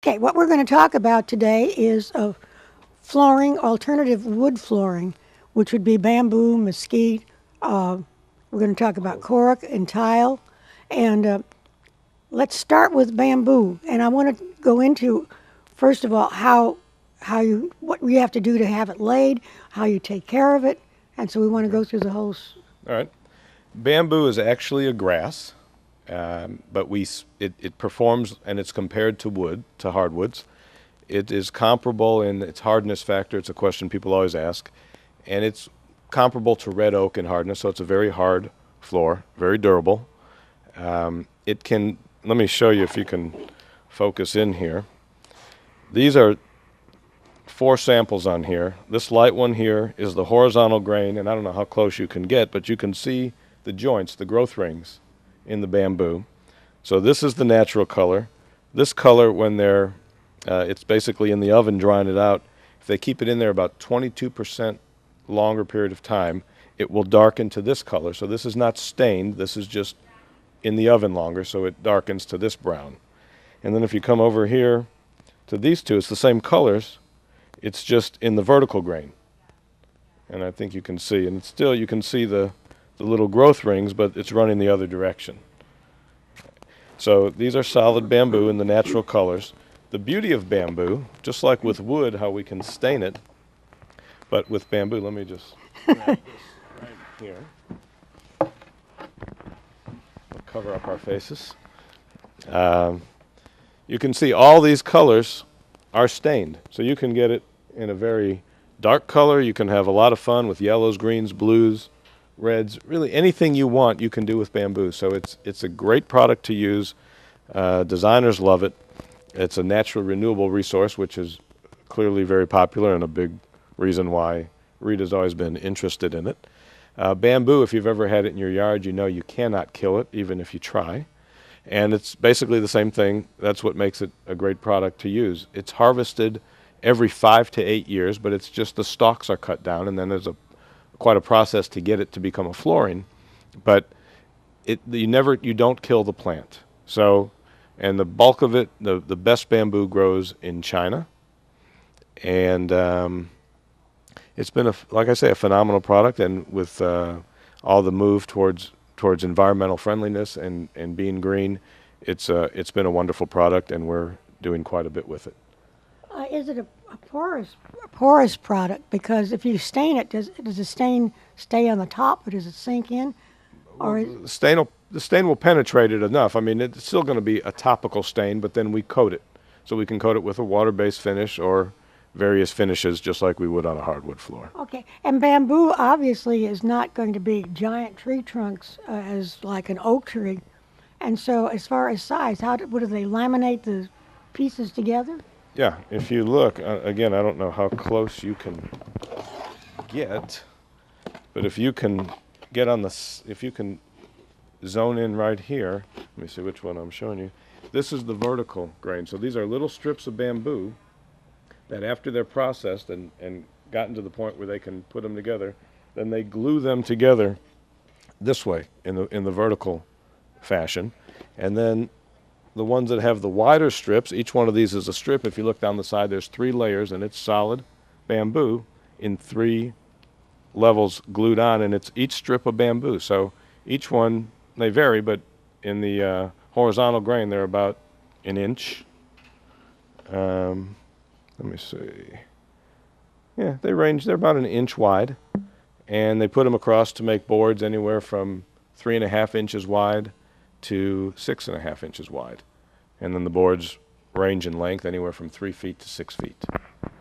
Okay, what we're going to talk about today is flooring, alternative wood flooring, which would be bamboo, mesquite. We're going to talk about cork and tile. And let's start with bamboo. And I want to go into, first of all, what you have to do to have it laid, how you take care of it. And so we want to go through the whole. All right. Bamboo is actually a grass, but it performs and it's compared to wood, to hardwoods. It is comparable in its hardness factor. It's a question people always ask. And it's comparable to red oak in hardness, so it's a very hard floor, very durable. Let me show you if you can focus in here. These are 4 samples on here. This light one here is the horizontal grain, and I don't know how close you can get, but you can see the joints, the growth rings in the bamboo. So this is the natural color. This color, when it's basically in the oven drying it out, if they keep it in there about 22% longer period of time, it will darken to this color. So this is not stained, this is just in the oven longer, so it darkens to this brown. And then if you come over here to these two, it's the same colors, it's just in the vertical grain. And I think you can see, and still you can see the little growth rings, but it's running the other direction. So these are solid bamboo in the natural colors. The beauty of bamboo, just like with wood, how we can stain it, but with bamboo, let me just grab this right here. We'll cover up our faces. You can see all these colors are stained. So you can get it in a very dark color. You can have a lot of fun with yellows, greens, blues, reds. Really anything you want you can do with bamboo. So it's a great product to use. Designers love it. It's a natural renewable resource, which is clearly very popular and a big reason why Rita's always been interested in it. Bamboo, if you've ever had it in your yard, you know you cannot kill it, even if you try. And it's basically the same thing. That's what makes it a great product to use. It's harvested every 5 to 8 years, but it's just the stalks are cut down, and then there's quite a process to get it to become a flooring. But you don't kill the plant. So, and the bulk of it, the best bamboo grows in China, and it's been like I say, a phenomenal product. And with all the move towards environmental friendliness and being green, it's been a wonderful product, and we're doing quite a bit with it. Is it a porous product? Because if you stain it, does the stain stay on the top, or does it sink in? Or the stain will penetrate it enough. I mean, it's still going to be a topical stain, but then we coat it. So we can coat it with a water-based finish or various finishes, just like we would on a hardwood floor. Okay, and bamboo obviously is not going to be giant tree trunks as like an oak tree. And so as far as size, what do they laminate the pieces together? Yeah, if you look, again, I don't know how close you can get, but if you can get if you can zone in right here, let me see which one I'm showing you. This is the vertical grain. So these are little strips of bamboo that after they're processed and gotten to the point where they can put them together, then they glue them together this way in the vertical fashion. And then the ones that have the wider strips, each one of these is a strip. If you look down the side, there's 3 layers, and it's solid bamboo in 3 levels glued on, and it's each strip of bamboo. So each one, they vary, but in the horizontal grain, they're about an inch. Let me see. Yeah, they're about an inch wide, and they put them across to make boards anywhere from 3.5 inches wide to 6.5 inches wide. And then the boards range in length anywhere from 3 feet to 6 feet.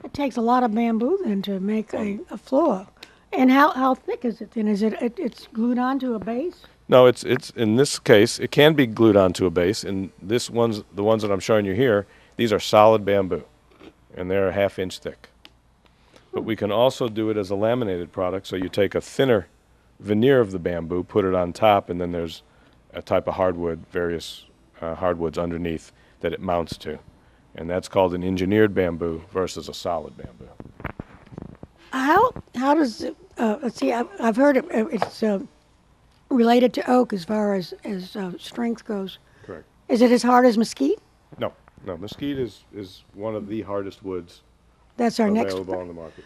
It takes a lot of bamboo then to make a floor. And how thick is it then? Is it's glued onto a base? No, it's in this case, it can be glued onto a base. And the ones that I'm showing you here, these are solid bamboo, and they're a 1/2 inch thick. But we can also do it as a laminated product. So you take a thinner veneer of the bamboo, put it on top, and then there's a type of hardwood, various hardwoods underneath that it mounts to. And that's called an engineered bamboo versus a solid bamboo. How does it, let's see, I've heard it's related to oak as far as strength goes. Correct. Is it as hard as mesquite? No. No, mesquite is one of the hardest woods That's our next. available on the market.